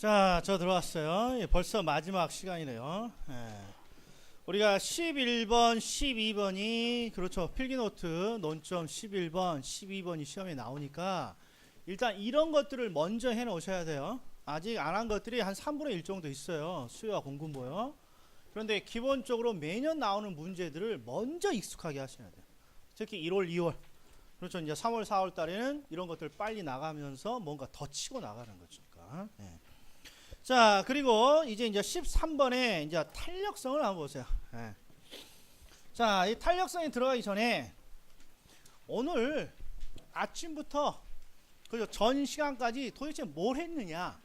자, 저 들어왔어요. 벌써 마지막 시간이네요. 우리가 11번, 12번이 그렇죠. 필기노트 논점 11번, 12번이 시험에 나오니까 일단 이런 것들을 먼저 해 놓으셔야 돼요. 아직 안 한 것들이 한 3분의 1 정도 있어요. 수요와 공군보요. 그런데 기본적으로 매년 나오는 문제들을 먼저 익숙하게 하셔야 돼요. 특히 1월, 2월. 그렇죠. 이제 3월, 4월 달에는 이런 것들 빨리 나가면서 뭔가 더 치고 나가는 거니까. 자, 그리고 이제 13번에 이제 탄력성을 한번 보세요. 자, 이 탄력성이 들어가기 전에 오늘 아침부터 그죠? 전 시간까지 도대체 뭘 했느냐?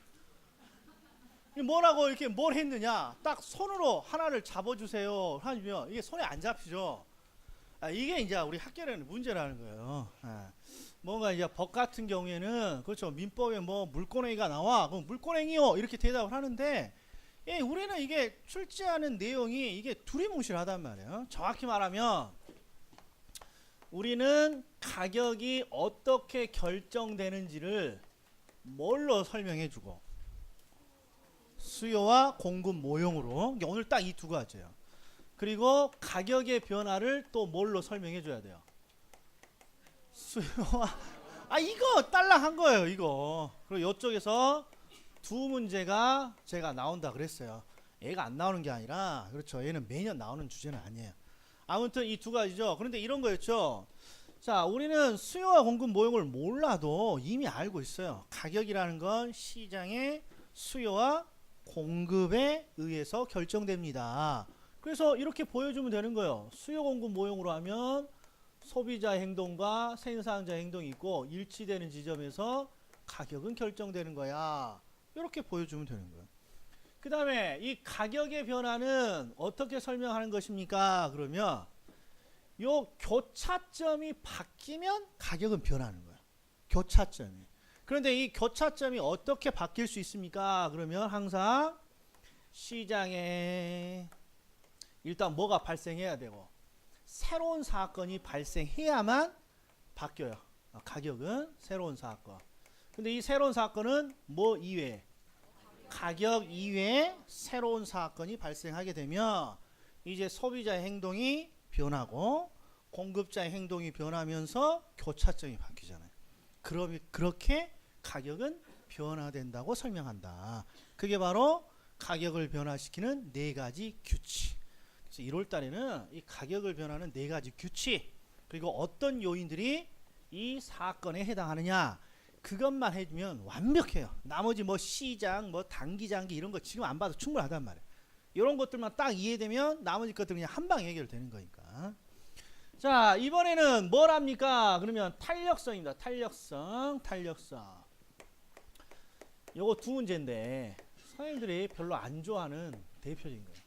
뭐라고 이렇게 뭘 했느냐? 딱 손으로 하나를 잡아주세요. 하면 이게 손에 안 잡히죠. 이게 이제 우리 학교라는 문제라는 거예요. 뭔가 이제 법 같은 경우에는 그렇죠. 민법에 뭐 물권행위가 나와. 그럼 물권행위요. 이렇게 대답을 하는데 우리는 이게 출제하는 내용이 이게 두리뭉실하단 말이에요. 정확히 말하면 우리는 가격이 어떻게 결정되는지를 뭘로 설명해주고 수요와 공급 모형으로 오늘 딱 이 두 가지예요. 그리고 가격의 변화를 또 뭘로 설명해 줘야 돼요? 수요와 이거 딸랑한 거예요. 이거. 그리고 이쪽에서 두 문제가 제가 나온다 그랬어요. 얘가 안 나오는 게 아니라 그렇죠. 얘는 매년 나오는 주제는 아니에요. 아무튼 이 두 가지죠. 그런데 이런 거였죠. 자, 우리는 수요와 공급 모형을 몰라도 이미 알고 있어요. 가격이라는 건 시장의 수요와 공급에 의해서 결정됩니다. 그래서 이렇게 보여주면 되는 거예요. 수요 공급 모형으로 하면 소비자 행동과 생산자 행동이 있고 일치되는 지점에서 가격은 결정되는 거야. 이렇게 보여주면 되는 거예요. 그 다음에 이 가격의 변화는 어떻게 설명하는 것입니까? 그러면 요 교차점이 바뀌면 가격은 변하는 거예요. 교차점이. 그런데 이 교차점이 어떻게 바뀔 수 있습니까? 그러면 항상 시장에 일단 뭐가 발생해야 되고 새로운 사건이 발생해야만 바뀌어요. 가격은 새로운 사건. 근데 이 새로운 사건은 뭐 이외에? 가격 이외에 새로운 사건이 발생하게 되면 이제 소비자의 행동이 변하고 공급자의 행동이 변하면서 교차점이 바뀌잖아요. 그럼 그렇게 가격은 변화된다고 설명한다. 그게 바로 가격을 변화시키는 네 가지 규칙. 그래서 1월 달에는 이 가격을 변하는 네 가지 규칙 그리고 어떤 요인들이 이 사건에 해당하느냐 그것만 해주면 완벽해요. 나머지 뭐 시장, 뭐 단기, 장기 이런 거 지금 안 봐도 충분하단 말이에요. 이런 것들만 딱 이해되면 나머지 것들은 그냥 한 방에 해결되는 거니까. 자, 이번에는 뭘 합니까? 그러면 탄력성입니다. 탄력성. 요거 두 문제인데 선생님들이 별로 안 좋아하는 대표적인 거예요.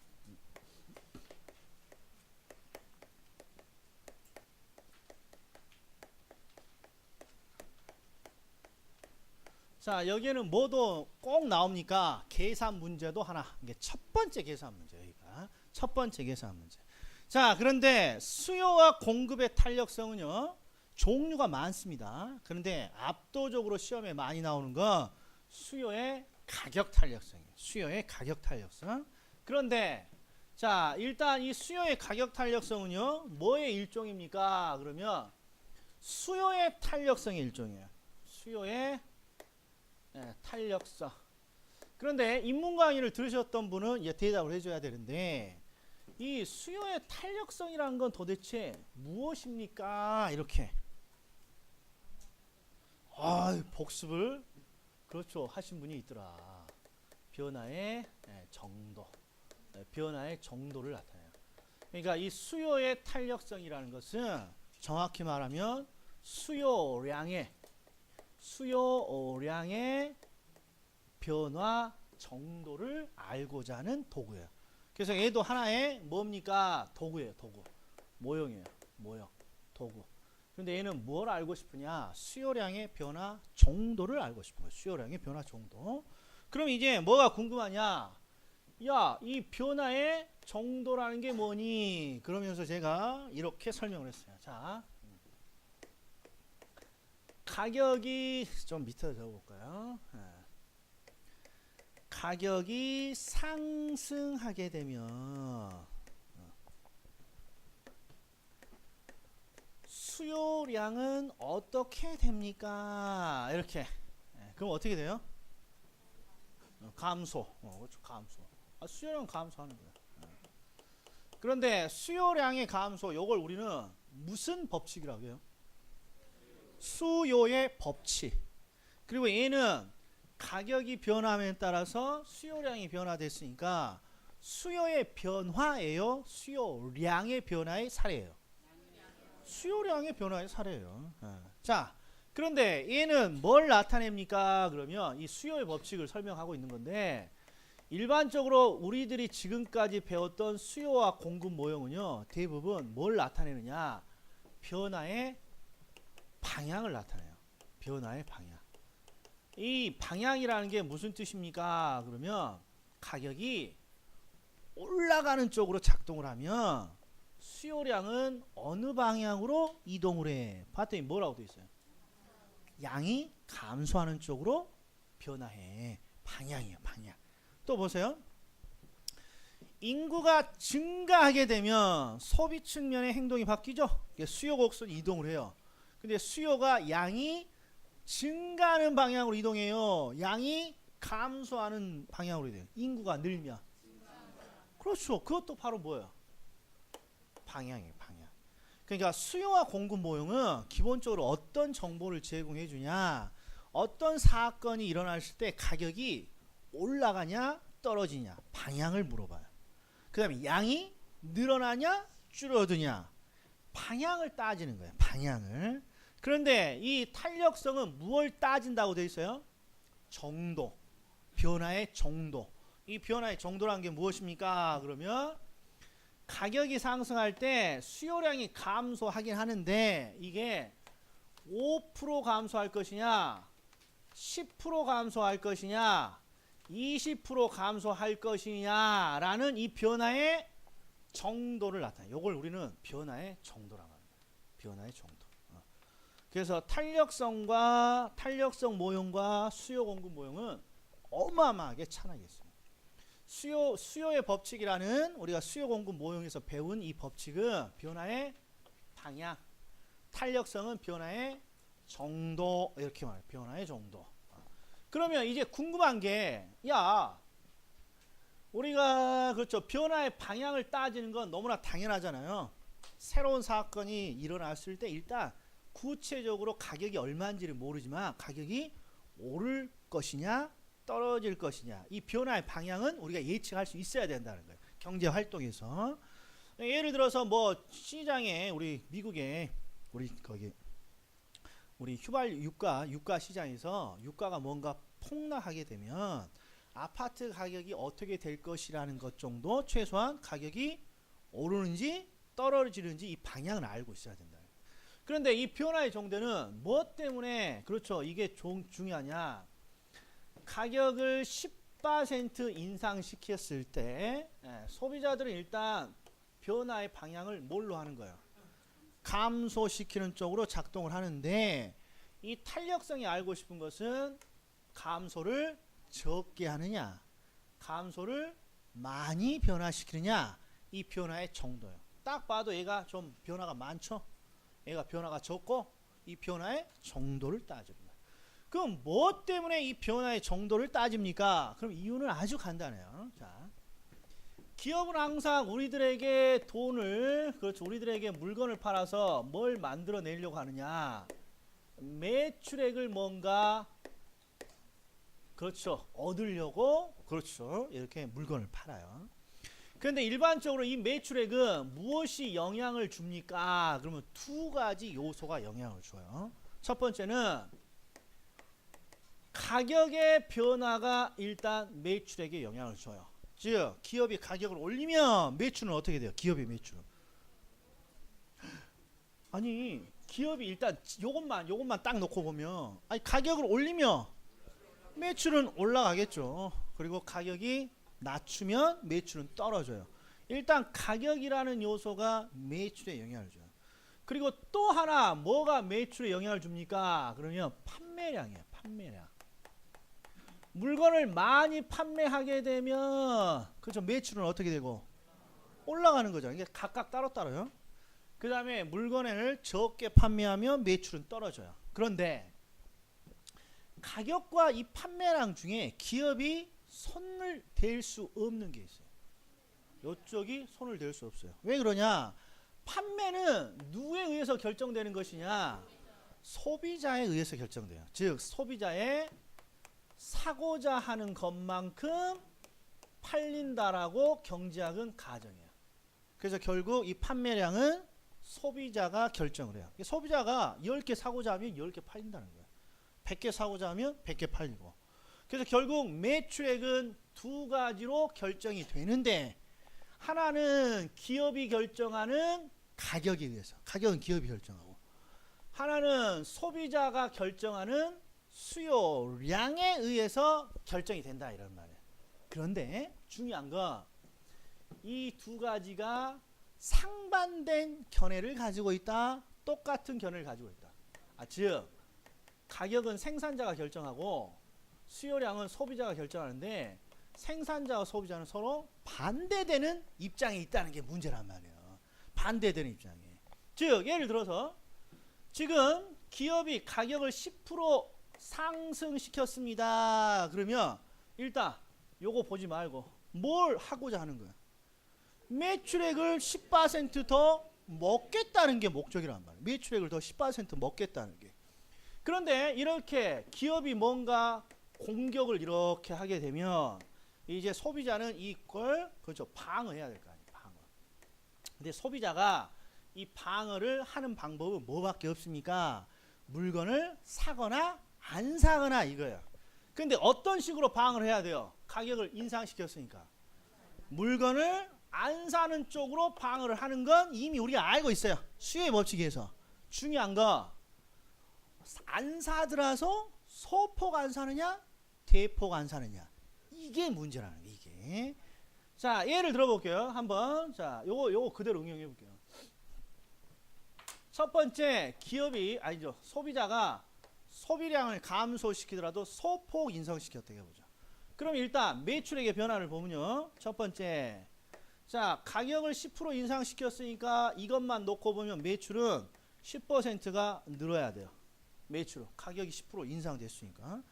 자, 여기에는 뭐도 꼭 나옵니까? 계산 문제도 하나. 이게 첫 번째 계산 문제. 여기가 첫 번째 계산 문제. 자, 그런데 수요와 공급의 탄력성은요 종류가 많습니다. 그런데 압도적으로 시험에 많이 나오는 건 수요의 가격 탄력성이에요. 수요의 가격 탄력성. 그런데 자, 일단 이 수요의 가격 탄력성은요 뭐의 일종입니까? 그러면 수요의 탄력성의 일종이에요. 수요의 탄력성. 그런데 인문 강의를 들으셨던 분은 이제 대답을 해줘야 되는데 이 수요의 탄력성이라는 건 도대체 무엇입니까? 이렇게 복습을 그렇죠 하신 분이 있더라. 변화의 정도, 변화의 정도를 나타내요. 그러니까 이 수요의 탄력성이라는 것은 정확히 말하면 수요량의 변화 정도를 알고자 하는 도구예요. 그래서 얘도 하나의 뭡니까? 도구예요. 도구. 모형이에요. 모형. 도구. 그런데 얘는 뭘 알고 싶으냐? 수요량의 변화 정도를 알고 싶은 거예요. 수요량의 변화 정도. 그럼 이제 뭐가 궁금하냐? 야, 이 변화의 정도라는 게 뭐니? 그러면서 제가 이렇게 설명을 했어요. 자, 가격이 좀 밑에 적어볼까요? 가격이 상승하게 되면 수요량은 어떻게 됩니까? 이렇게. 그럼 어떻게 돼요? 감소. 그렇죠. 감소. 수요량 감소하는 거예요. 그런데 수요량의 감소, 요걸 우리는 무슨 법칙이라고 해요? 수요의 법칙. 그리고 얘는 가격이 변함에 따라서 수요량이 변화됐으니까 수요의 변화예요? 수요량의 변화의 사례예요? 수요량의 변화의 사례예요. 자, 그런데 얘는 뭘 나타냅니까? 그러면 이 수요의 법칙을 설명하고 있는 건데, 일반적으로 우리들이 지금까지 배웠던 수요와 공급 모형은요, 대부분 뭘 나타내느냐? 변화의 방향을 나타내요. 변화의 방향. 이 방향이라는 게 무슨 뜻입니까? 그러면 가격이 올라가는 쪽으로 작동을 하면 수요량은 어느 방향으로 이동을 해? 봤더니 뭐라고 되어 있어요? 양이 감소하는 쪽으로 변화해. 방향이에요, 방향. 또 보세요. 인구가 증가하게 되면 소비 측면의 행동이 바뀌죠. 수요 곡선 이동을 해요. 근데 수요가 양이 증가하는 방향으로 이동해요. 양이 감소하는 방향으로 돼요. 인구가 늘면. 그렇죠. 그것도 바로 뭐예요? 방향이에요, 방향. 그러니까 수요와 공급 모형은 기본적으로 어떤 정보를 제공해 주냐, 어떤 사건이 일어났을 때 가격이 올라가냐 떨어지냐 방향을 물어봐요. 그 다음에 양이 늘어나냐 줄어드냐 방향을 따지는 거예요. 방향을. 그런데 이 탄력성은 무엇을 따진다고 되어 있어요? 정도. 변화의 정도. 이 변화의 정도라는 게 무엇입니까? 그러면 가격이 상승할 때 수요량이 감소하긴 하는데 이게 5% 감소할 것이냐 10% 감소할 것이냐 20% 감소할 것이냐라는 이 변화의 정도를 나타내요. 이걸 우리는 변화의 정도라고 합니다. 변화의 정도. 그래서 탄력성 모형과 수요 공급 모형은 어마어마하게 차이가 있습니다. 수요의 법칙이라는 우리가 수요 공급 모형에서 배운 이 법칙은 변화의 방향, 탄력성은 변화의 정도 이렇게 말해요. 변화의 정도. 그러면 이제 궁금한 게, 야, 우리가 그렇죠. 변화의 방향을 따지는 건 너무나 당연하잖아요. 새로운 사건이 일어났을 때 일단 구체적으로 가격이 얼마인지를 모르지만 가격이 오를 것이냐 떨어질 것이냐 이 변화의 방향은 우리가 예측할 수 있어야 된다는 거예요. 경제 활동에서. 예를 들어서 뭐 시장에 우리 미국에 우리 휘발 유가 시장에서 유가가 뭔가 폭락하게 되면 아파트 가격이 어떻게 될 것이라는 것 정도 최소한 가격이 오르는지 떨어지는지 이 방향을 알고 있어야 된다. 그런데 이 변화의 정도는 뭐 때문에 그렇죠 이게 중요하냐? 가격을 10% 인상시켰을 때 소비자들은 일단 변화의 방향을 뭘로 하는 거예요? 감소시키는 쪽으로 작동을 하는데 이 탄력성이 알고 싶은 것은 감소를 적게 하느냐 감소를 많이 변화시키느냐 이 변화의 정도예요. 딱 봐도 얘가 좀 변화가 많죠. 얘가 변화가 적고 이 변화의 정도를 따집니다. 그럼 뭐 때문에 이 변화의 정도를 따집니까? 그럼 이유는 아주 간단해요. 자, 기업은 항상 우리들에게 그렇죠. 우리들에게 물건을 팔아서 뭘 만들어내려고 하느냐? 매출액을 뭔가, 그렇죠. 얻으려고, 그렇죠. 이렇게 물건을 팔아요. 그런데 일반적으로 이 매출액은 무엇이 영향을 줍니까? 그러면 두 가지 요소가 영향을 줘요. 첫 번째는 가격의 변화가 일단 매출액에 영향을 줘요. 즉 기업이 가격을 올리면 매출은 어떻게 돼요? 기업의 매출은. 아니 기업이 일단 요것만 딱 놓고 보면 아니 가격을 올리면 매출은 올라가겠죠. 그리고 가격이 낮추면 매출은 떨어져요. 일단 가격이라는 요소가 매출에 영향을 줘요. 그리고 또 하나 뭐가 매출에 영향을 줍니까? 그러면 판매량이에요. 판매량. 물건을 많이 판매하게 되면 그렇죠. 매출은 어떻게 되고 올라가는 거죠. 이게 각각 따로따로요. 그 다음에 물건을 적게 판매하면 매출은 떨어져요. 그런데 가격과 이 판매량 중에 기업이 손을 댈 수 없는 게 있어요. 이쪽이 손을 댈 수 없어요. 왜 그러냐? 판매는 누구에 의해서 결정되는 것이냐? 소비자에 의해서 결정돼요. 즉 소비자의 사고자 하는 것만큼 팔린다라고 경제학은 가정해요. 그래서 결국 이 판매량은 소비자가 결정을 해요. 소비자가 10개 사고자 하면 10개 팔린다는 거예요. 100개 사고자 하면 100개 팔리고. 그래서 결국 매출액은 두 가지로 결정이 되는데 하나는 기업이 결정하는 가격에 의해서. 가격은 기업이 결정하고. 하나는 소비자가 결정하는 수요량에 의해서 결정이 된다 이런 말이에요. 그런데 중요한 건 이 두 가지가 상반된 견해를 가지고 있다. 똑같은 견해를 가지고 있다. 즉 가격은 생산자가 결정하고 수요량은 소비자가 결정하는데 생산자와 소비자는 서로 반대되는 입장에 있다는 게 문제란 말이에요. 반대되는 입장에. 즉 예를 들어서 지금 기업이 가격을 10% 상승시켰습니다. 그러면 일단 요거 보지 말고 뭘 하고자 하는 거야? 매출액을 10% 더 먹겠다는 게 목적이란 말이에요. 매출액을 더 10% 먹겠다는 게. 그런데 이렇게 기업이 뭔가 공격을 이렇게 하게 되면 이제 소비자는 이걸 그렇죠 방어해야 될 거 아니에요. 방어. 근데 소비자가 이 방어를 하는 방법은 뭐밖에 없습니까? 물건을 사거나 안 사거나 이거예요. 근데 어떤 식으로 방어를 해야 돼요? 가격을 인상시켰으니까. 물건을 안 사는 쪽으로 방어를 하는 건 이미 우리가 알고 있어요. 수요의 법칙에서. 중요한 거 안 사더라도 소폭 안 사느냐 대폭 안 사느냐 이게 문제라는 게 이게. 자 예를 들어볼게요. 한번 자 요거 그대로 응용해 볼게요. 첫 번째 기업이 아니죠 소비자가 소비량을 감소시키더라도 소폭 인상시켰다 해보죠. 그럼 일단 매출액의 변화를 보면요. 첫 번째 자 가격을 10% 인상시켰으니까 이것만 놓고 보면 매출은 10%가 늘어야 돼요. 매출 가격이 10% 인상됐으니까.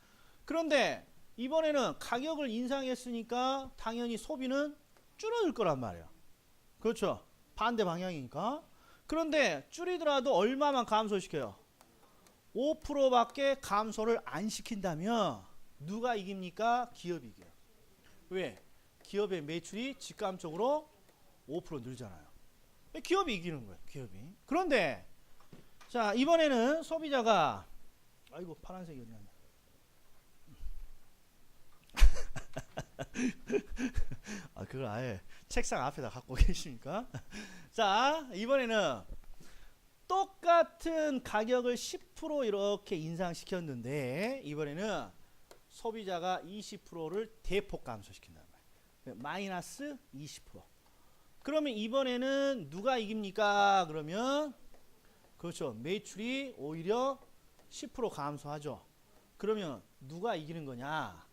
그런데 이번에는 가격을 인상했으니까 당연히 소비는 줄어들 거란 말이에요. 그렇죠. 반대 방향이니까. 그런데 줄이더라도 얼마만 감소시켜요? 5%밖에 감소를 안 시킨다면 누가 이깁니까? 기업이 이겨요. 왜? 기업의 매출이 직감적으로 5% 늘잖아요. 기업이 이기는 거예요. 기업이. 그런데 자 이번에는 소비자가 아이고 파란색이 어디 갔냐. 아 그걸 아예 책상 앞에다 갖고 계십니까? 자 이번에는 똑같은 가격을 10% 이렇게 인상시켰는데 이번에는 소비자가 20%를 대폭 감소시킨단 말이에요. 마이너스 20%. 그러면 이번에는 누가 이깁니까? 그러면 그렇죠. 매출이 오히려 10% 감소하죠. 그러면 누가 이기는 거냐?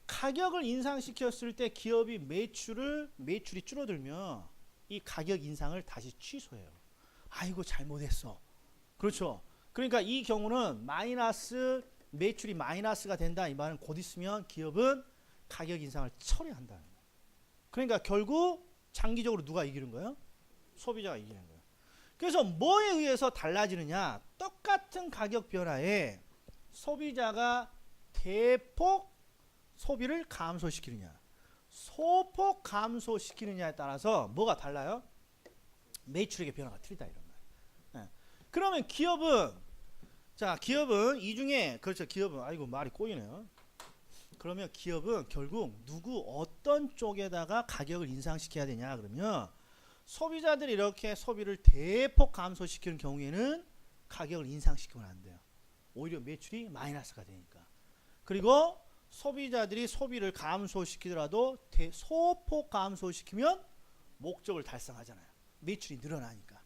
가격을 인상시켰을 때 기업이 매출이 줄어들면 이 가격 인상을 다시 취소해요. 아이고 잘못했어. 그렇죠. 그러니까 이 경우는 매출이 마이너스가 된다 이 말은 곧 있으면 기업은 가격 인상을 처리한다는 거예요. 그러니까 결국 장기적으로 누가 이기는 거예요? 소비자가 이기는 거예요. 그래서 뭐에 의해서 달라지느냐? 똑같은 가격 변화에 소비자가 대폭 소비를 감소시키느냐 소폭 감소시키느냐에 따라서 뭐가 달라요? 매출액의 변화가 틀리다 이런 말. 그러면 기업은 이 중에 그렇죠. 기업은 아이고 말이 꼬이네요. 그러면 기업은 결국 어떤 쪽에다가 가격을 인상시켜야 되냐 그러면 소비자들이 이렇게 소비를 대폭 감소시키는 경우에는 가격을 인상시키면 안 돼요. 오히려 매출이 마이너스가 되니까. 그리고 소비자들이 소비를 감소시키더라도 소폭 감소시키면 목적을 달성하잖아요. 매출이 늘어나니까.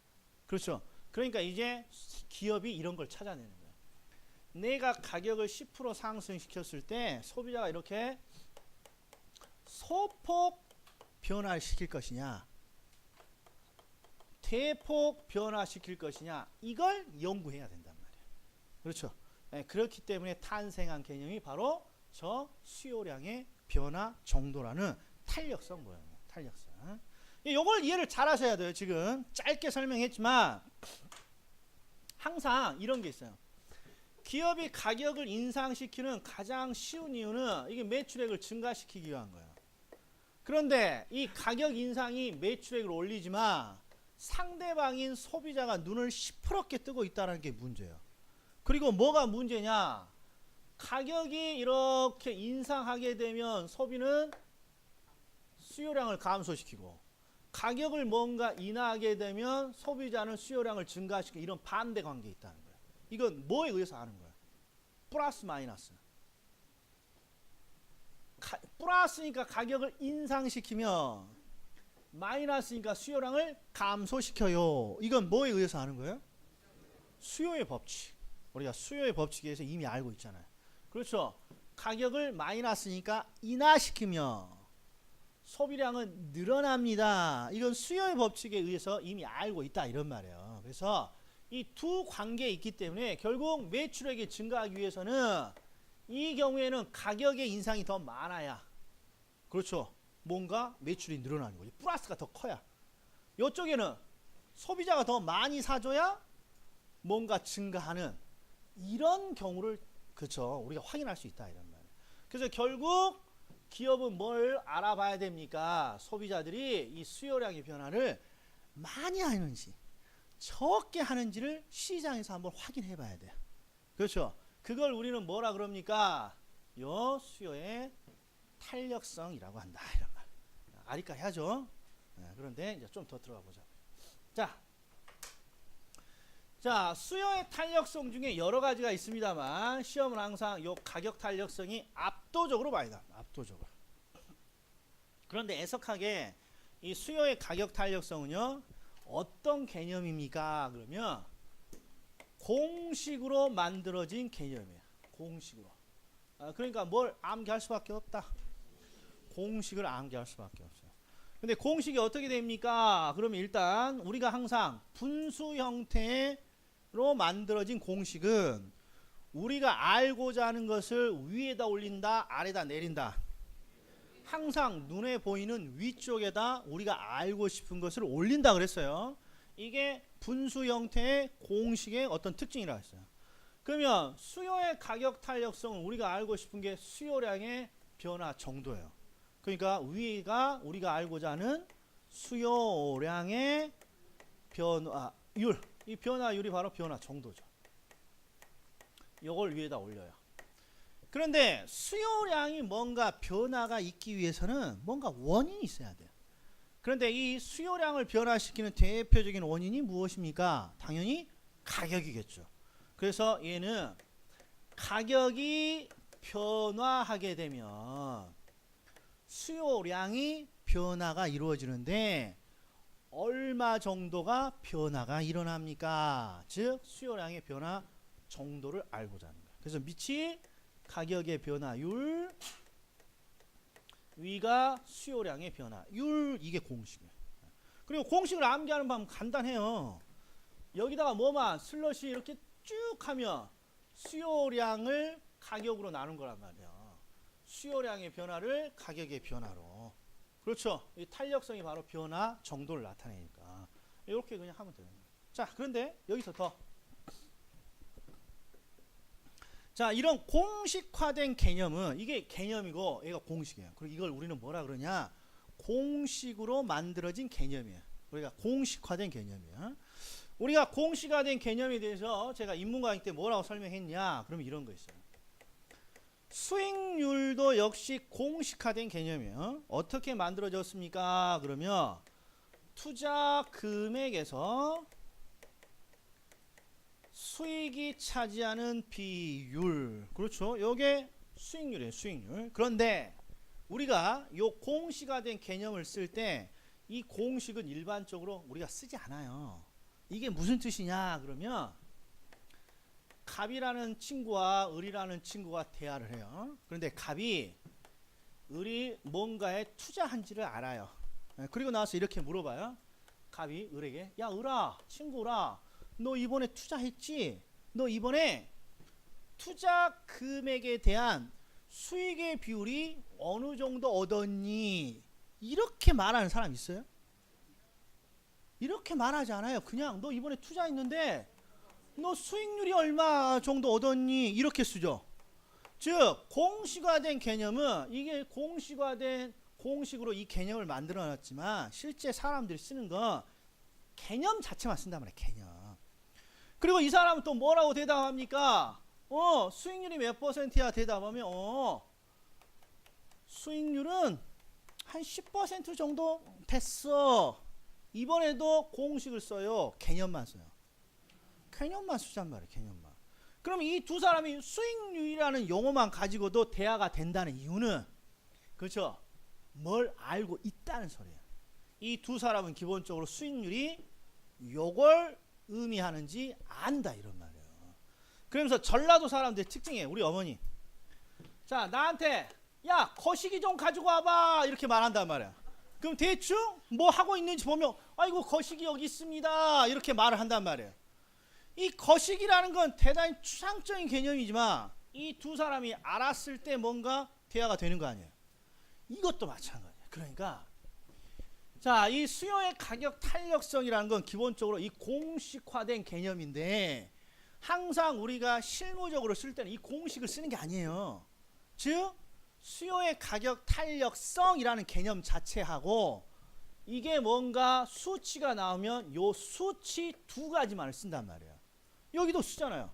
그렇죠. 그러니까 이제 기업이 이런 걸 찾아내는 거예요. 내가 가격을 10% 상승시켰을 때 소비자가 이렇게 소폭 변화시킬 것이냐, 대폭 변화시킬 것이냐, 이걸 연구해야 된단 말이에요. 그렇죠? 네, 그렇기 때문에 탄생한 개념이 바로 저 수요량의 변화 정도라는 탄력성 모양이에요. 탄력성. 이걸 이해를 잘 하셔야 돼요. 지금 짧게 설명했지만 항상 이런 게 있어요. 기업이 가격을 인상시키는 가장 쉬운 이유는 이게 매출액을 증가시키기 위한 거예요. 그런데 이 가격 인상이 매출액을 올리지만 상대방인 소비자가 눈을 시퍼렇게 뜨고 있다는 게 문제예요. 그리고 뭐가 문제냐? 가격이 이렇게 인상하게 되면 소비는 수요량을 감소시키고, 가격을 뭔가 인하하게 되면 소비자는 수요량을 증가시키고, 이런 반대 관계에 있다는 거예요. 이건 뭐에 의해서 하는 거예요? 플러스 마이너스. 플러스니까 가격을 인상시키면 마이너스니까 수요량을 감소시켜요. 이건 뭐에 의해서 하는 거예요? 수요의 법칙. 우리가 수요의 법칙에 대해서 이미 알고 있잖아요. 그렇죠? 가격을 마이너스니까 인하시키면 소비량은 늘어납니다. 이건 수요의 법칙에 의해서 이미 알고 있다 이런 말이에요. 그래서 이 두 관계에 있기 때문에 결국 매출액이 증가하기 위해서는 이 경우에는 가격의 인상이 더 많아야, 그렇죠, 뭔가 매출이 늘어나는 거지. 플러스가 더 커야. 이쪽에는 소비자가 더 많이 사줘야 뭔가 증가하는 이런 경우를, 그렇죠, 우리가 확인할 수 있다 이런 말이에요. 그래서 결국 기업은 뭘 알아봐야 됩니까? 소비자들이 이 수요량의 변화를 많이 하는지 적게 하는지를 시장에서 한번 확인해 봐야 돼요. 그렇죠? 그걸 우리는 뭐라 그럽니까? 요 수요의 탄력성이라고 한다 이런 말. 아리까 해야죠. 그런데 이제 좀 더 들어가 보자. 자, 수요의 탄력성 중에 여러 가지가 있습니다만 시험은 항상 요 가격 탄력성이 압도적으로 많이 나옵니다. 압도적으로. 그런데 애석하게 이 수요의 가격 탄력성은요, 어떤 개념입니까? 그러면 공식으로 만들어진 개념이에요. 공식으로. 그러니까 뭘 암기할 수밖에 없다. 공식을 암기할 수밖에 없어요. 근데 공식이 어떻게 됩니까? 그러면 일단 우리가 항상 분수 형태로 만들어진 공식은 우리가 알고자 하는 것을 위에다 올린다, 아래다 내린다. 항상 눈에 보이는 위쪽에다 우리가 알고 싶은 것을 올린다 그랬어요. 이게 분수 형태의 공식의 어떤 특징이라고 했어요. 그러면 수요의 가격 탄력성은 우리가 알고 싶은 게 수요량의 변화 정도예요. 그러니까 위가 우리가 알고자 하는 수요량의 변화율, 이 변화율이 바로 변화 정도죠. 이걸 위에다 올려요. 그런데 수요량이 뭔가 변화가 있기 위해서는 뭔가 원인이 있어야 돼요. 그런데 이 수요량을 변화시키는 대표적인 원인이 무엇입니까? 당연히 가격이겠죠. 그래서 얘는 가격이 변화하게 되면 수요량이 변화가 이루어지는데 얼마 정도가 변화가 일어납니까? 즉 수요량의 변화 정도를 알고자 하는 거예요. 그래서 밑이 가격의 변화율, 위가 수요량의 변화율, 이게 공식이에요. 그리고 공식을 암기하는 방법 간단해요. 여기다가 뭐만 슬러시 이렇게 쭉 하면 수요량을 가격으로 나눈 거란 말이에요. 수요량의 변화를 가격의 변화로. 그렇죠. 이 탄력성이 바로 변화 정도를 나타내니까 이렇게 그냥 하면 되는 거예요. 자, 그런데 여기서 더. 자, 이런 공식화된 개념은 이게 개념이고 얘가 공식이에요. 그리고 이걸 우리는 뭐라 그러냐? 공식으로 만들어진 개념이에요. 우리가 공식화된 개념이에요. 우리가 공식화된 개념에 대해서 제가 인문 강의 때 뭐라고 설명했냐? 그러면 이런 거 있어요. 수익률도 역시 공식화된 개념이에요. 어떻게 만들어졌습니까? 그러면 투자 금액에서 수익이 차지하는 비율, 그렇죠? 이게 수익률이에요. 수익률. 그런데 우리가 이 공식화된 개념을 쓸 때 이 공식은 일반적으로 우리가 쓰지 않아요. 이게 무슨 뜻이냐? 그러면 갑이라는 친구와 을이라는 친구가 대화를 해요. 그런데 갑이 을이 뭔가에 투자한지를 알아요. 그리고 나서 이렇게 물어봐요. 갑이 을에게, 야 을아, 친구 을아, 너 이번에 투자했지? 너 이번에 투자 금액에 대한 수익의 비율이 어느 정도 얻었니? 이렇게 말하는 사람 있어요? 이렇게 말하지 않아요. 그냥 너 이번에 투자했는데 너 수익률이 얼마 정도 얻었니? 이렇게 쓰죠. 즉 공식화된 개념은, 이게 공식화된 공식으로 이 개념을 만들어 놨지만 실제 사람들이 쓰는 건 개념 자체만 쓴단 말이에요. 개념. 그리고 이 사람은 또 뭐라고 대답합니까? 수익률이 몇 %야? 대답하면 수익률은 한 10% 정도 됐어. 이번에도 공식을 써요. 개념만 써요. 개념만 쓰잔 말이에요. 개념만. 그럼 이 두 사람이 수익률이라는 용어만 가지고도 대화가 된다는 이유는, 그렇죠, 뭘 알고 있다는 소리예요. 이 두 사람은 기본적으로 수익률이 요걸 의미하는지 안다, 이런 말이에요. 그러면서 전라도 사람들의 특징이에요. 우리 어머니, 자 나한테 야 거시기 좀 가지고 와봐 이렇게 말한단 말이야. 그럼 대충 뭐 하고 있는지 보면, 아이고 거시기 여기 있습니다 이렇게 말을 한단 말이에요. 이 거시기라는 건 대단히 추상적인 개념이지만 이 두 사람이 알았을 때 뭔가 대화가 되는 거 아니에요. 이것도 마찬가지예요. 그러니까 자, 이 수요의 가격 탄력성이라는 건 기본적으로 이 공식화된 개념인데, 항상 우리가 실무적으로 쓸 때는 이 공식을 쓰는 게 아니에요. 즉 수요의 가격 탄력성이라는 개념 자체하고 이게 뭔가 수치가 나오면 요 수치 두 가지만을 쓴단 말이에요. 여기도 쓰잖아요.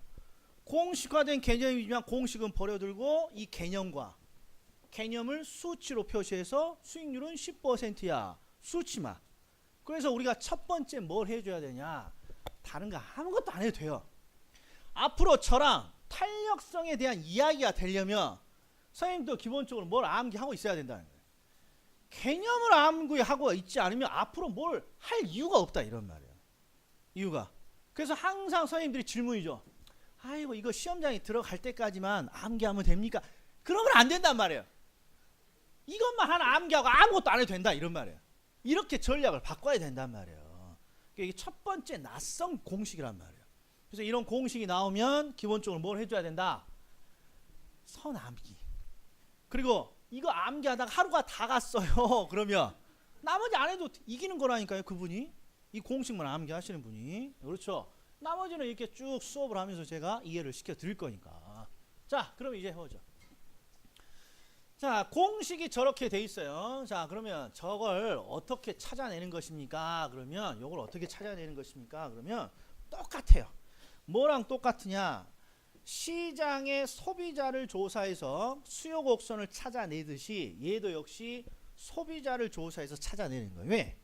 공식화된 개념이지만 공식은 버려두고 이 개념을 수치로 표시해서 수익률은 10%야. 수치만. 그래서 우리가 첫 번째 뭘 해줘야 되냐? 다른 거 아무것도 안 해도 돼요. 앞으로 저랑 탄력성에 대한 이야기가 되려면 선생님도 기본적으로 뭘 암기하고 있어야 된다는 거예요. 개념을 암기하고 있지 않으면 앞으로 뭘 할 이유가 없다, 이런 말이에요. 이유가. 그래서 항상 선생님들이 질문이죠. 아이고 이거 시험장에 들어갈 때까지만 암기하면 됩니까? 그러면 안 된단 말이에요. 이것만 하나 암기하고 아무것도 안 해도 된다, 이런 말이에요. 이렇게 전략을 바꿔야 된단 말이에요. 이게 첫 번째 낯선 공식이란 말이에요. 그래서 이런 공식이 나오면 기본적으로 뭘 해줘야 된다? 선암기. 그리고 이거 암기하다가 하루가 다 갔어요. 그러면 나머지 안 해도 이기는 거라니까요. 그분이. 이 공식만 암기하시는 분이. 그렇죠. 나머지는 이렇게 쭉 수업을 하면서 제가 이해를 시켜 드릴 거니까. 자, 그럼 이제 해보죠. 자, 공식이 저렇게 돼 있어요. 자, 그러면 저걸 어떻게 찾아내는 것입니까? 그러면 이걸 어떻게 찾아내는 것입니까? 그러면 똑같아요. 뭐랑 똑같으냐? 시장의 소비자를 조사해서 수요 곡선을 찾아내듯이 얘도 역시 소비자를 조사해서 찾아내는 거예요. 왜?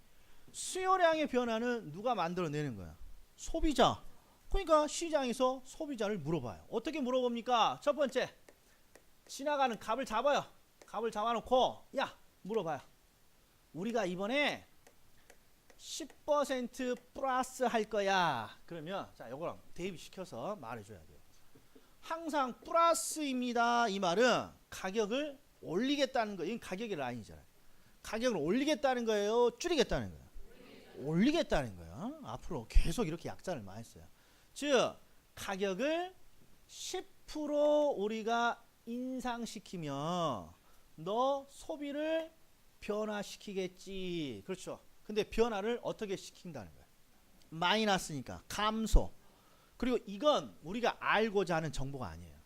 수요량의 변화는 누가 만들어내는 거야? 소비자. 그러니까 시장에서 소비자를 물어봐요. 어떻게 물어봅니까? 첫 번째, 지나가는 갑을 잡아요. 갑을 잡아놓고 야 물어봐요. 우리가 이번에 10% 플러스 할 거야. 그러면 자 요거랑 대입시켜서 말해줘야 돼요. 항상 플러스입니다. 이 말은 가격을 올리겠다는 거예요. 이건 가격의 라인이잖아요. 가격을 올리겠다는 거예요? 줄이겠다는 거예요? 올리겠다는 거예요. 앞으로 계속 이렇게 약자를 많이 써요. 즉 가격을 10% 우리가 인상시키면 너 소비를 변화시키겠지. 그렇죠. 근데 변화를 어떻게 시킨다는 거예요? 마이너스니까 감소. 그리고 이건 우리가 알고자 하는 정보가 아니에요.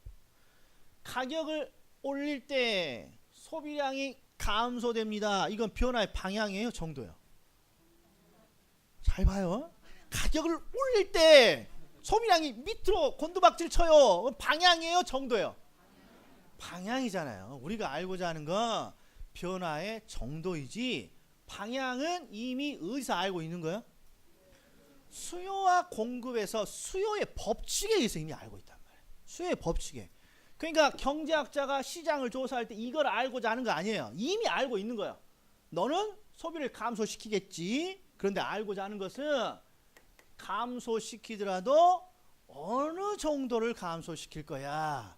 가격을 올릴 때 소비량이 감소됩니다. 이건 변화의 방향이에요, 정도예요? 잘 봐요. 가격을 올릴 때 소비량이 밑으로 곤두박질 쳐요. 방향이에요, 정도예요? 방향이잖아요. 우리가 알고자 하는 건 변화의 정도이지 방향은 이미 어디서 알고 있는 거예요? 수요와 공급에서 수요의 법칙에 의해서 이미 알고 있단 말이에요. 수요의 법칙에. 그러니까 경제학자가 시장을 조사할 때 이걸 알고자 하는 거 아니에요. 이미 알고 있는 거예요. 너는 소비를 감소시키겠지. 그런데 알고자 하는 것은 감소시키더라도 어느 정도를 감소시킬 거야.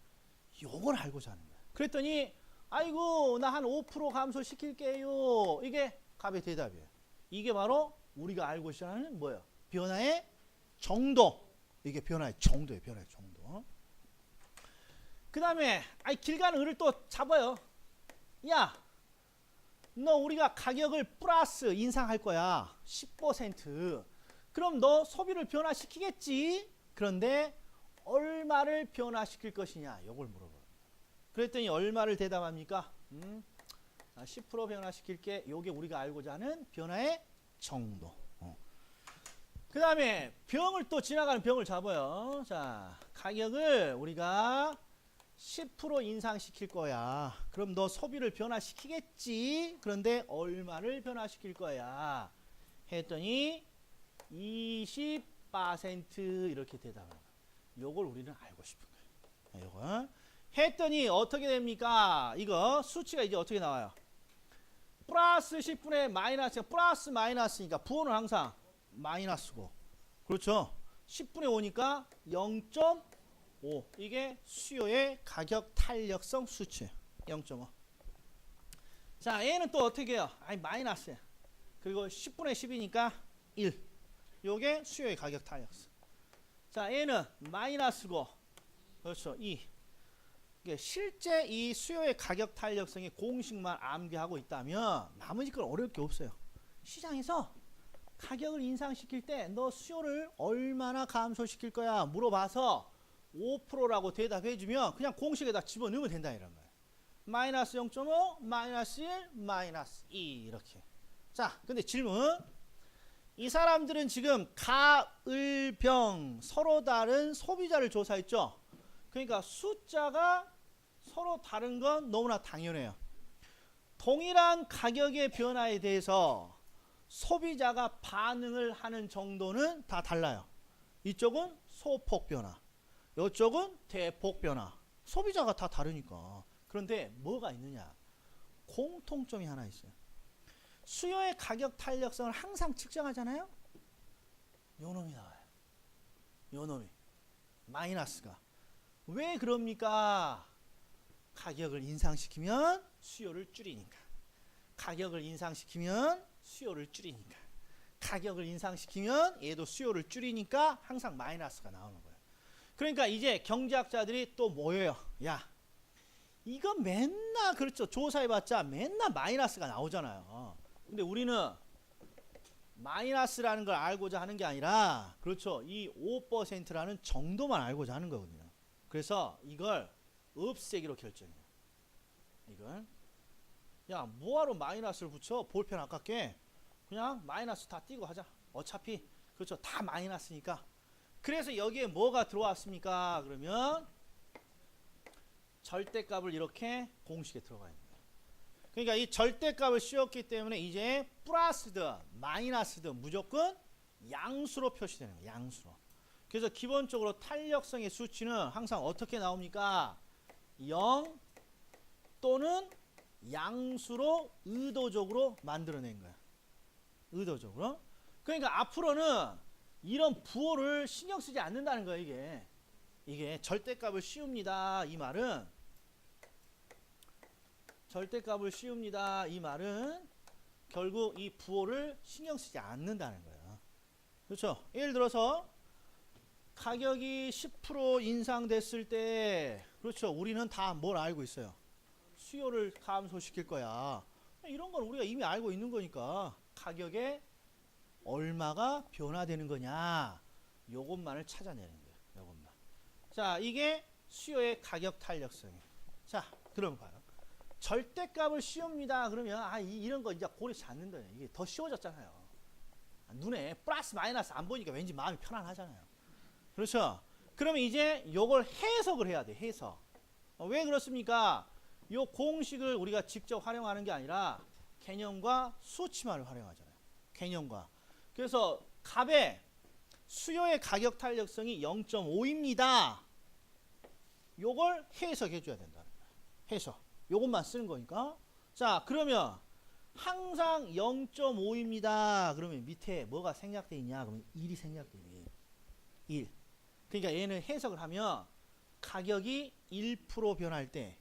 요걸 알고자 하는 거야. 그랬더니 아이고 나 한 5% 감소시킬게요. 이게 갑의 대답이에요. 이게 바로 우리가 알고자 하는 뭐예요? 변화의 정도. 이게 변화의 정도예요. 변화의 정도. 그 다음에 길 가는 을을 또 잡아요. 야, 너 우리가 가격을 플러스 인상할 거야. 10%. 그럼 너 소비를 변화시키겠지? 그런데 얼마를 변화시킬 것이냐? 요걸 물어봐요. 그랬더니 얼마를 대답합니까? 10% 변화시킬게. 요게 우리가 알고자 하는 변화의 정도. 그 다음에 병을 또 지나가는 병을 잡아요. 자, 가격을 우리가 10% 인상시킬 거야. 그럼 너 소비를 변화시키겠지? 그런데 얼마를 변화시킬 거야? 했더니 20% 이렇게 대답을 해요. 요걸 우리는 알고 싶은 거예요. 요거 했더니 어떻게 됩니까? 이거 수치가 이제 어떻게 나와요? 플러스 10분의 마이너스, 플러스 마이너스니까 부호는 항상 마이너스고, 그렇죠? 10분의 5니까 0.5. 이게 수요의 가격 탄력성 수치예요. 0.5. 자, 얘는 또 어떻게 해요? 마이너스야. 그리고 10분의 10이니까 1. 요게 수요의 가격 탄력성. 자, 얘는 마이너스고, 그렇죠? 2. 이게 실제 이 수요의 가격 탄력성의 공식만 암기하고 있다면 나머지 건 어려울 게 없어요. 시장에서 가격을 인상시킬 때 너 수요를 얼마나 감소시킬 거야 물어봐서 5%라고 대답해주면 그냥 공식에다 집어넣으면 된다 이런 거예요. 마이너스 0.5, 마이너스 1, 마이너스 2 이렇게. 자, 근데 질문. 이 사람들은 지금 가, 을, 병 서로 다른 소비자를 조사했죠. 그러니까 숫자가 서로 다른 건 너무나 당연해요. 동일한 가격의 변화에 대해서 소비자가 반응을 하는 정도는 다 달라요. 이쪽은 소폭 변화, 이쪽은 대폭 변화. 소비자가 다 다르니까. 그런데 뭐가 있느냐? 공통점이 하나 있어요. 수요의 가격 탄력성을 항상 측정하잖아요. 요 놈이 나와요. 요 놈이. 마이너스가. 왜 그럽니까? 가격을 인상시키면 수요를 줄이니까. 가격을 인상시키면 수요를 줄이니까. 가격을 인상시키면 얘도 수요를 줄이니까 항상 마이너스가 나오는 거예요. 그러니까 이제 경제학자들이 또 모여요. 야, 이거 맨날 그렇죠. 조사해봤자 맨날 마이너스가 나오잖아요. 근데 우리는 마이너스라는 걸 알고자 하는 게 아니라, 그렇죠, 이 5%라는 정도만 알고자 하는 거거든요. 그래서 이걸 없애기로 결정해요. 이걸 야, 뭐하러 마이너스를 붙여? 볼펜 아깝게 그냥 마이너스 다 띄고 하자. 어차피 그렇죠, 다 마이너스니까. 그래서 여기에 뭐가 들어왔습니까? 그러면 절대값을 이렇게 공식에 들어가 있는 거예요. 그러니까 이 절대값을 씌웠기 때문에 이제 플러스든 마이너스든 무조건 양수로 표시되는 거예요. 양수로. 그래서 기본적으로 탄력성의 수치는 항상 어떻게 나옵니까? 0 또는 양수로 의도적으로 만들어낸 거야. 의도적으로. 그러니까 앞으로는 이런 부호를 신경 쓰지 않는다는 거예요. 이게 절대값을 씌웁니다. 이 말은 절대값을 씌웁니다. 이 말은 결국 이 부호를 신경 쓰지 않는다는 거예요. 그렇죠? 예를 들어서 가격이 10% 인상됐을 때, 그렇죠, 우리는 다 뭘 알고 있어요? 수요를 감소시킬 거야. 이런 건 우리가 이미 알고 있는 거니까 가격에 얼마가 변화되는 거냐, 요것만을 찾아내는 거예요. 요것만. 자, 이게 수요의 가격 탄력성이에요. 자, 그럼 봐요. 절대값을 씌웁니다. 그러면 이런 거 이제 고려치 않는다. 이게 더 쉬워졌잖아요. 눈에 플러스 마이너스 안 보니까 왠지 마음이 편안하잖아요. 그렇죠? 그러면 이제 요걸 해석을 해야 돼. 해석. 왜 그렇습니까? 요 공식을 우리가 직접 활용하는 게 아니라 개념과 수치만을 활용하잖아요. 개념과. 그래서 갑의 수요의 가격 탄력성이 0.5입니다. 요걸 해석해 줘야 된다는 거예요. 해석. 요것만 쓰는 거니까. 자, 그러면 항상 0.5입니다. 그러면 밑에 뭐가 생략되어 있냐? 그러면 1이 생략되어 있네. 1. 그러니까 얘는 해석을 하면 가격이 1% 변할 때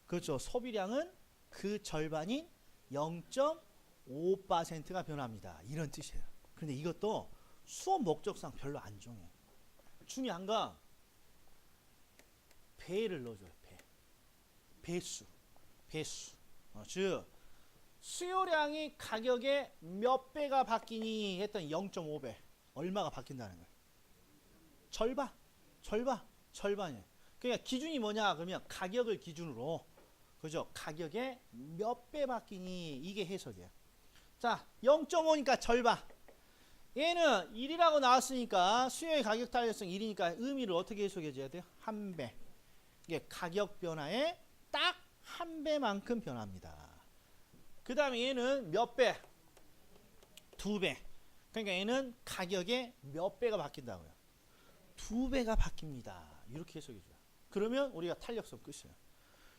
그렇죠. 소비량은 그 절반인 0.5%가 변합니다. 이런 뜻이에요. 그런데 이것도 수업 목적상 별로 안 중요해. 중요한 건 배를 넣어줘요. 배수. 즉 수요량이 가격의 몇 배가 바뀌니 했더니 0.5배. 얼마가 바뀐다는 거예요. 절반이에요. 그러니까 기준이 뭐냐 그러면 가격을 기준으로 그죠? 가격의 몇 배 바뀌니 이게 해석이에요. 자 0.5니까 절반. 얘는 1이라고 나왔으니까 수요의 가격 탄력성 1이니까 의미를 어떻게 해석해 줘야 돼요? 한 배. 이게 가격 변화의 딱 한 배만큼 변합니다. 그 다음에 얘는 몇 배? 2배. 그러니까 얘는 가격의 몇 배가 바뀐다고요? 2배가 바뀝니다. 이렇게 해석해 줘요. 그러면 우리가 탄력성 끝이에요.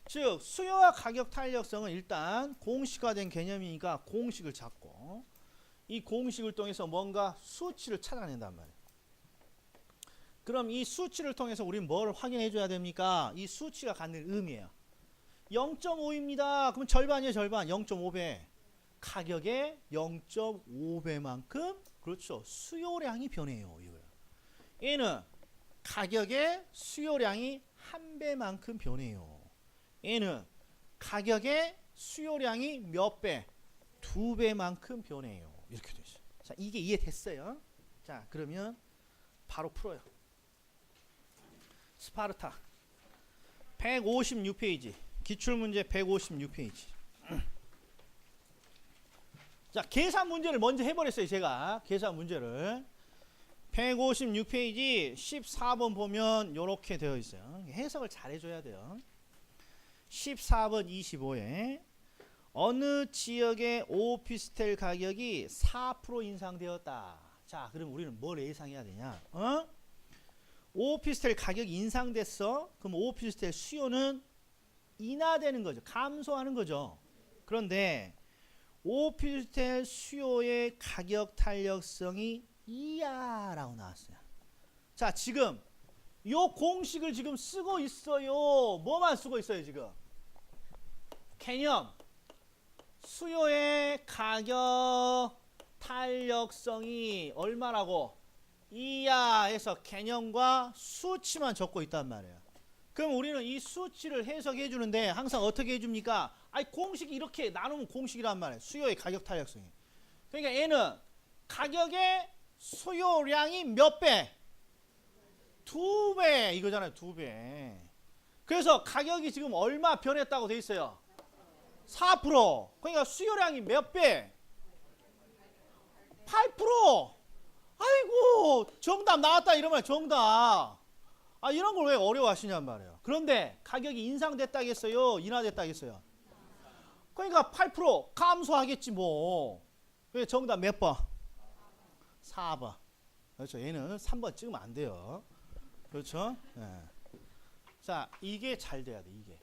즉 수요와 가격 탄력성은 일단 공식화된 개념이니까 공식을 잡고 이 공식을 통해서 뭔가 수치를 찾아낸단 말이에요. 그럼 이 수치를 통해서 우리는 뭘 확인해 줘야 됩니까? 이 수치가 갖는 의미예요. 0.5입니다. 그럼 절반이에요. 절반. 0.5배. 가격의 0.5배만큼 그렇죠. 수요량이 변해요. 이거예요. 얘는 가격의 수요량이 한 배만큼 변해요. 얘는 가격의 수요량이 몇 배? 2배만큼 변해요. 이렇게 되죠. 자, 이게 이해됐어요? 자, 그러면 바로 풀어요. 스파르타 156페이지. 기출문제 156페이지. 자, 계산 문제를 먼저 해버렸어요. 제가 계산 문제를 156페이지 14번 보면 이렇게 되어 있어요. 해석을 잘 해줘야 돼요. 14번 25에 어느 지역의 오피스텔 가격이 4% 인상되었다. 자, 그럼 우리는 뭘 예상해야 되냐? 오피스텔 가격이 인상됐어. 그럼 오피스텔 수요는 인하되는 거죠. 감소하는 거죠. 그런데 오피스텔 수요의 가격 탄력성이 2야라고 나왔어요. 자, 지금 요 공식을 지금 쓰고 있어요. 뭐만 쓰고 있어요, 지금? 개념. 수요의 가격 탄력성이 얼마라고? 2야에서 개념과 수치만 적고 있단 말이에요. 그럼 우리는 이 수치를 해석해 주는데 항상 어떻게 해줍니까? 아니 공식이 이렇게 나누면 공식이란 말이에요. 수요의 가격 탄력성이. 그러니까 얘는 가격의 수요량이 몇 배? 2배 이거잖아요. 2배. 그래서 가격이 지금 얼마 변했다고 돼 있어요? 4%. 그러니까 수요량이 몇 배? 8%. 아이고 정답 나왔다 이러면 정답. 아 이런 걸 왜 어려워하시냔 말이에요. 그런데 가격이 인상됐다겠어요? 인하됐다겠어요? 그러니까 8% 감소하겠지 뭐. 그게 정답 몇 번? 4번. 그렇죠. 얘는 3번 찍으면 안 돼요. 그렇죠? 네. 자 이게 잘 돼야 돼. 이게.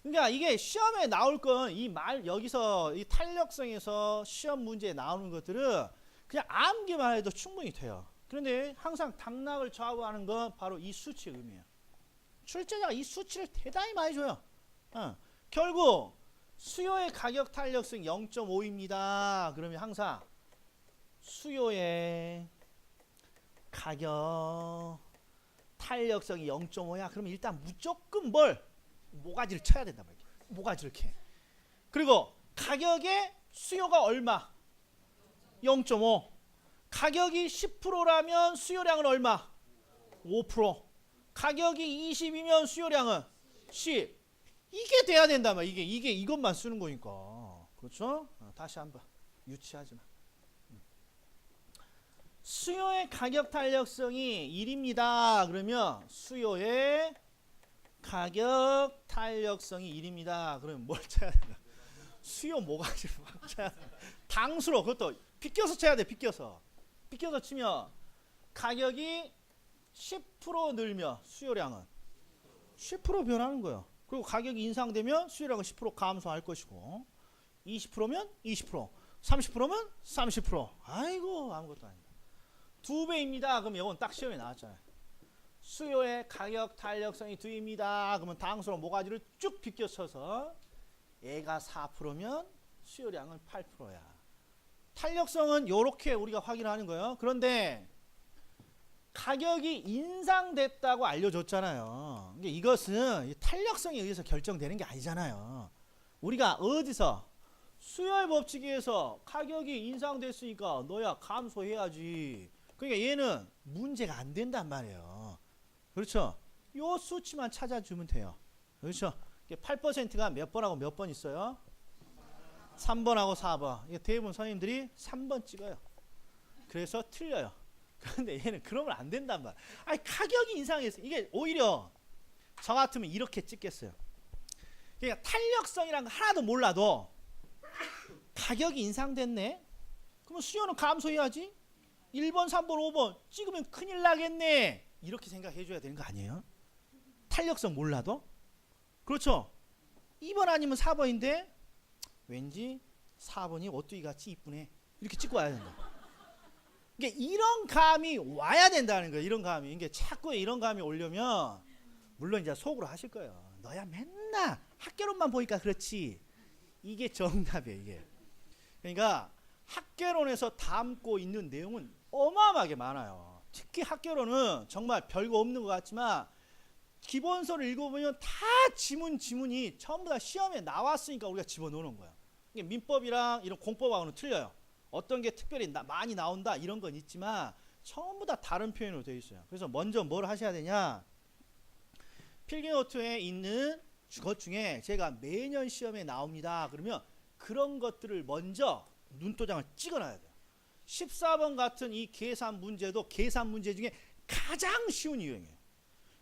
그러니까 이게 시험에 나올 건 이 말 여기서 이 탄력성에서 시험 문제에 나오는 것들은 그냥 암기만 해도 충분히 돼요. 그런데 항상 당락을 좌우하는 건 바로 이 수치의 의미예요. 출제자가 이 수치를 대단히 많이 줘요. 결국 수요의 가격 탄력성 0.5입니다. 그러면 항상 수요의 가격 탄력성이 0.5야. 그러면 일단 무조건 뭘? 모가지를 쳐야 된단 말이에요. 모가지를 캐. 그리고 가격의 수요가 얼마? 0.5. 가격이 10%라면 수요량은 얼마? 5%. 가격이 20이면 수요량은 10. 이게 돼야 된단 말이야. 이게 이것만 쓰는 거니까. 그렇죠? 다시 한번 유치하지 마. 수요의 가격 탄력성이 1입니다. 그러면 수요의 가격 탄력성이 1입니다. 그러면 뭘 쳐야 되나? 수요 모가지를 막 쳐야 돼. 당수로 그것도 비껴서 쳐야 돼. 비껴서 치면 가격이 10% 늘면 수요량은 10% 변하는 거예요. 그리고 가격이 인상되면 수요량은 10% 감소할 것이고 20%면 20%, 30%면 30%. 아이고 아무것도 아니다. 2배입니다. 그럼 이건 딱 시험에 나왔잖아요. 수요의 가격 탄력성이 2입니다. 그러면 당수로 모가지를 쭉 비껴쳐서 얘가 4%면 수요량은 8%야. 탄력성은 이렇게 우리가 확인하는 거예요. 그런데 가격이 인상됐다고 알려줬잖아요. 이것은 탄력성에 의해서 결정되는 게 아니잖아요. 우리가 어디서 수요의 법칙에서 가격이 인상됐으니까 너야 감소해야지. 그러니까 얘는 문제가 안 된단 말이에요. 그렇죠? 요 수치만 찾아주면 돼요. 그렇죠? 8%가 몇 번하고 몇 번 있어요? 3번하고 4번. 대부분 선생님들이 3번 찍어요. 그래서 틀려요. 그런데 얘는 그러면 안 된단 말이야. 아니 가격이 인상했어. 이게 오히려 저 같으면 이렇게 찍겠어요. 그러니까 탄력성이란 거 하나도 몰라도 가격이 인상됐네. 그러면 수요는 감소해야지. 1번, 3번, 5번 찍으면 큰일 나겠네. 이렇게 생각해 줘야 되는 거 아니에요? 탄력성 몰라도? 그렇죠? 2번 아니면 4번인데 왠지 4번이 오뚜기 같이 이쁘네. 이렇게 찍고 와야 된다. 그러니까 이런 감이 와야 된다는 거예요. 이런 감이. 그러니까 자꾸 이런 감이 오려면 물론 이제 속으로 하실 거예요. 너야 맨날 학개론만 보니까 그렇지. 이게 정답이에요. 이게. 그러니까 학개론에서 담고 있는 내용은 어마어마하게 많아요. 특히 학개론은 정말 별거 없는 것 같지만 기본서를 읽어보면 다 지문이 전부 다 시험에 나왔으니까 우리가 집어넣는 거예요. 민법이랑 이런 공법하고는 틀려요. 어떤 게 특별히 많이 나온다 이런 건 있지만 전부 다 다른 표현으로 되어 있어요. 그래서 먼저 뭘 하셔야 되냐, 필기노트에 있는 것 중에 제가 매년 시험에 나옵니다 그러면 그런 것들을 먼저 눈도장을 찍어놔야 돼요. 14번 같은 이 계산 문제도 계산 문제 중에 가장 쉬운 유형이에요.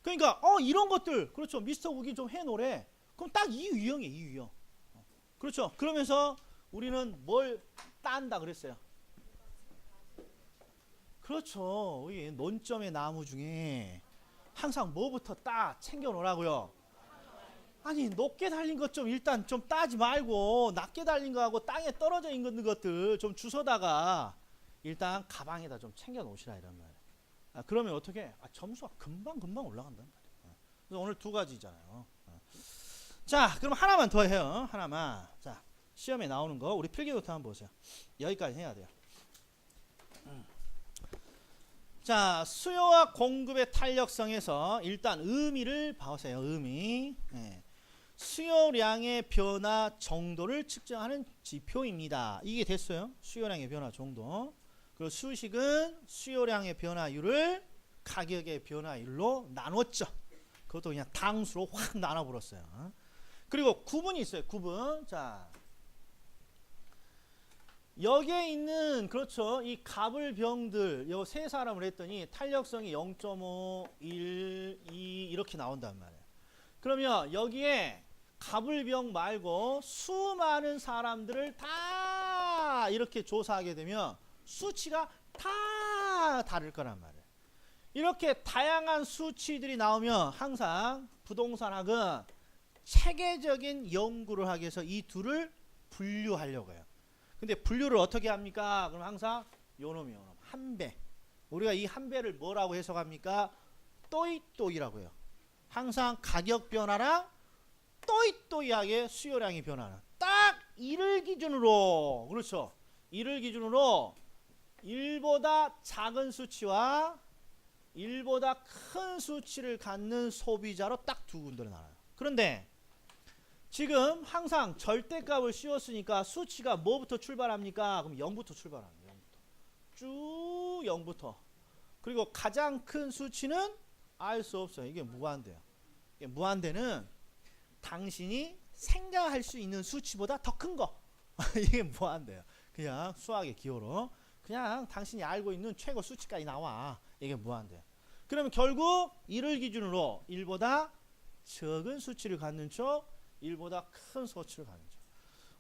그러니까 이런 것들 그렇죠. 미스터 국이 좀 해놓으래. 그럼 딱 이 유형이에요. 이 유형. 그렇죠. 그러면서 우리는 뭘 딴다 그랬어요. 그렇죠. 우리 논점의 나무 중에 항상 뭐부터 딱 챙겨 놓으라고요. 아니 높게 달린 것 좀 일단 좀 따지 말고 낮게 달린 거하고 땅에 떨어져 있는 것들 좀 주워다가 일단 가방에다 좀 챙겨 놓으시라 이런 말이에요. 그러면 어떻게? 점수가 금방 올라간단 말이에요. 그래서 오늘 두 가지잖아요. 자, 그럼 하나만 더 해요. 하나만. 자, 시험에 나오는 거 우리 필기노트 한번 보세요. 여기까지 해야 돼요. 자, 수요와 공급의 탄력성에서 일단 의미를 봐보세요. 의미. 네. 수요량의 변화 정도를 측정하는 지표입니다. 이게 됐어요. 수요량의 변화 정도. 그리고 수식은 수요량의 변화율을 가격의 변화율로 나눴죠. 그것도 그냥 당수로 확 나눠버렸어요. 그리고 구분이 있어요. 구분. 자, 여기에 있는 그렇죠. 이 갑을병들 요 세 사람을 했더니 탄력성이 0.5, 1, 2 이렇게 나온단 말이에요. 그러면 여기에 갑을병 말고 수많은 사람들을 다 이렇게 조사하게 되면 수치가 다 다를 거란 말이에요. 이렇게 다양한 수치들이 나오면 항상 부동산학은 체계적인 연구를 하기 위해서 이 둘을 분류하려고 해요. 근데 분류를 어떻게 합니까? 그럼 항상 요놈 한 배. 우리가 이 한 배를 뭐라고 해석합니까? 또이또이라고 해요. 항상 가격 변화랑 또이또이하게 수요량이 변하는 딱 이를 기준으로, 그렇죠. 이를 기준으로 1보다 작은 수치와 1보다 큰 수치를 갖는 소비자로 딱 두 군데로 나눠요. 그런데 지금 항상 절대값을 씌웠으니까 수치가 뭐부터 출발합니까? 그럼 0부터 출발합니다. 0부터. 쭉 0부터. 그리고 가장 큰 수치는 알 수 없어요. 이게 무한대예요. 이게 무한대는 당신이 생각할 수 있는 수치보다 더 큰 거. 이게 무한대예요. 그냥 수학의 기호로. 그냥 당신이 알고 있는 최고 수치까지 나와. 이게 무한대예요. 그러면 결국 이를 기준으로 1보다 적은 수치를 갖는 쪽, 1보다 큰 수치를 갖는 쪽.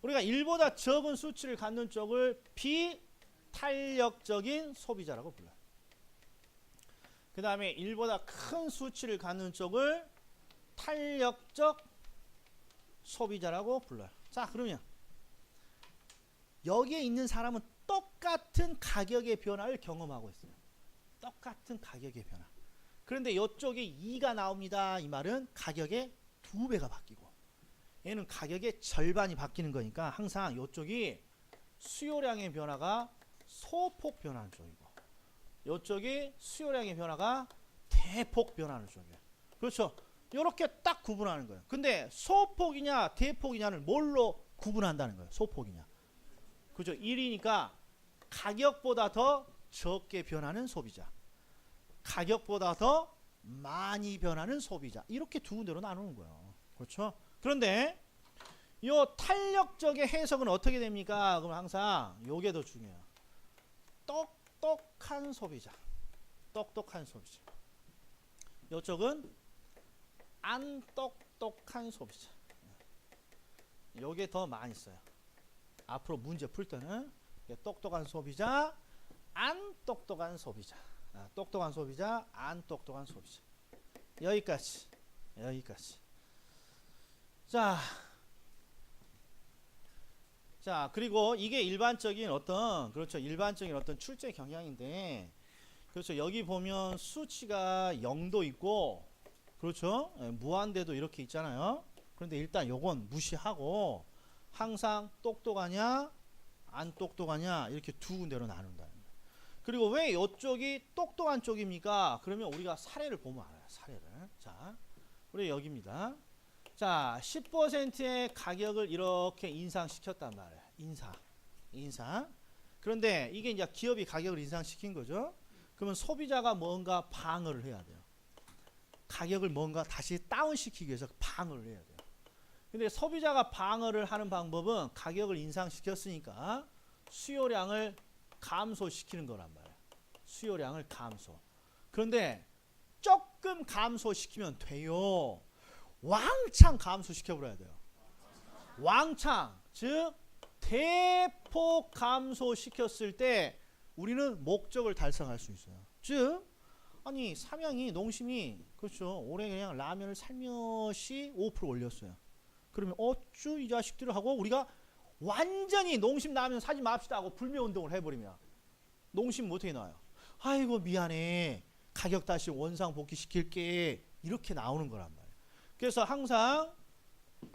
우리가 1보다 적은 수치를 갖는 쪽을 비탄력적인 소비자라고 불러요. 그 다음에 1보다 큰 수치를 갖는 쪽을 탄력적 소비자라고 불러요. 자, 그러면 여기에 있는 사람은 똑같은 가격의 변화를 경험하고 있어요. 똑같은 가격의 변화. 그런데 이쪽에 2가 나옵니다. 이 말은 가격의 2배가 바뀌고 얘는 가격의 절반이 바뀌는 거니까 항상 이쪽이 수요량의 변화가 소폭 변하는 쪽이고 이쪽이 수요량의 변화가 대폭 변하는 쪽이에요. 그렇죠? 이렇게 딱 구분하는 거예요. 근데 소폭이냐 대폭이냐를 뭘로 구분한다는 거예요. 소폭이냐. 그죠? 1이니까 가격보다 더 적게 변하는 소비자, 가격보다 더 많이 변하는 소비자, 이렇게 두 군데로 나누는 거예요. 그렇죠? 그런데 이 탄력적의 해석은 어떻게 됩니까? 그럼 항상 요게 더 중요해요. 똑똑한 소비자, 똑똑한 소비자. 이쪽은 안 똑똑한 소비자. 요게 더 많이 써요. 앞으로 문제 풀 때는 똑똑한 소비자, 안 똑똑한 소비자. 똑똑한 소비자, 안 똑똑한 소비자. 여기까지. 자, 그리고 이게 일반적인 어떤, 그렇죠, 일반적인 어떤 출제 경향인데, 그렇죠, 여기 보면 수치가 0도 있고, 그렇죠, 무한대도 이렇게 있잖아요. 그런데 일단 요건 무시하고 항상 똑똑하냐 안 똑똑하냐 이렇게 두 군데로 나눈다. 그리고 왜 이쪽이 똑똑한 쪽입니까? 그러면 우리가 사례를 보면 알아요. 사례를. 자, 우리 여기입니다. 자, 10%의 가격을 이렇게 인상시켰단 말이에요. 인상. 그런데 이게 이제 기업이 가격을 인상시킨 거죠. 그러면 소비자가 뭔가 방어를 해야 돼요. 가격을 뭔가 다시 다운시키기 위해서 방어를 해야 돼요. 근데 소비자가 방어를 하는 방법은 가격을 인상시켰으니까 수요량을 감소시키는 거란 말이에요. 수요량을 감소. 그런데 조금 감소시키면 돼요. 왕창 감소시켜버려야 돼요. 왕창. 즉 대폭 감소시켰을 때 우리는 목적을 달성할 수 있어요. 즉 아니 삼양이 농심이 그렇죠. 올해 그냥 라면을 살며시 5% 올렸어요. 그러면 어쭈 이 자식들을 하고 우리가 완전히 농심 라면 사지 맙시다 하고 불매운동을 해버리면 농심 어떻게 나와요? 아이고 미안해. 가격 다시 원상 복귀시킬게. 이렇게 나오는 거란 말이에요. 그래서 항상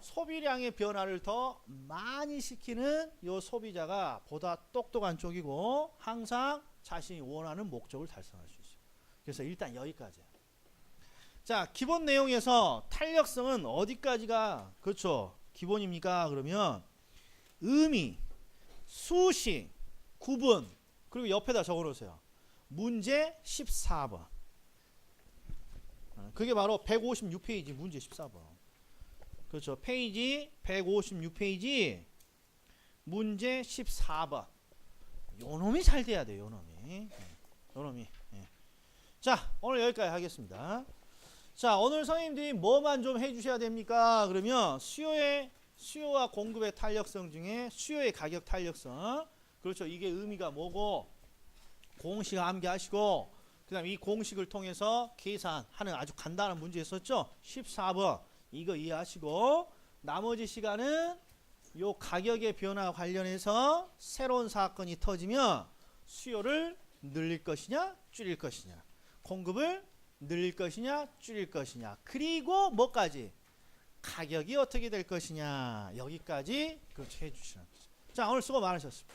소비량의 변화를 더 많이 시키는 요 소비자가 보다 똑똑한 쪽이고 항상 자신이 원하는 목적을 달성할 수 있어요. 그래서 일단 여기까지예요. 자, 기본 내용에서 탄력성은 어디까지가 그렇죠? 기본입니까? 그러면 의미, 수식, 구분 그리고 옆에다 적어놓으세요. 문제 14번. 그게 바로 156페이지 문제 14번. 그렇죠. 페이지 156페이지 문제 14번. 요놈이 잘 돼야 돼요. 요놈이. 예. 자, 오늘 여기까지 하겠습니다. 자, 오늘 선생님들이 뭐만 좀 해주셔야 됩니까? 그러면 수요와 공급의 탄력성 중에 수요의 가격 탄력성. 그렇죠. 이게 의미가 뭐고 공식 암기하시고 그 다음에 이 공식을 통해서 계산하는 아주 간단한 문제 있었죠. 14번 이거 이해하시고 나머지 시간은 요 가격의 변화 관련해서 새로운 사건이 터지면 수요를 늘릴 것이냐 줄일 것이냐 공급을 늘릴 것이냐 줄일 것이냐 그리고 뭐까지 가격이 어떻게 될 것이냐 여기까지 그렇게 해주시는 거죠. 자, 오늘 수고 많으셨습니다.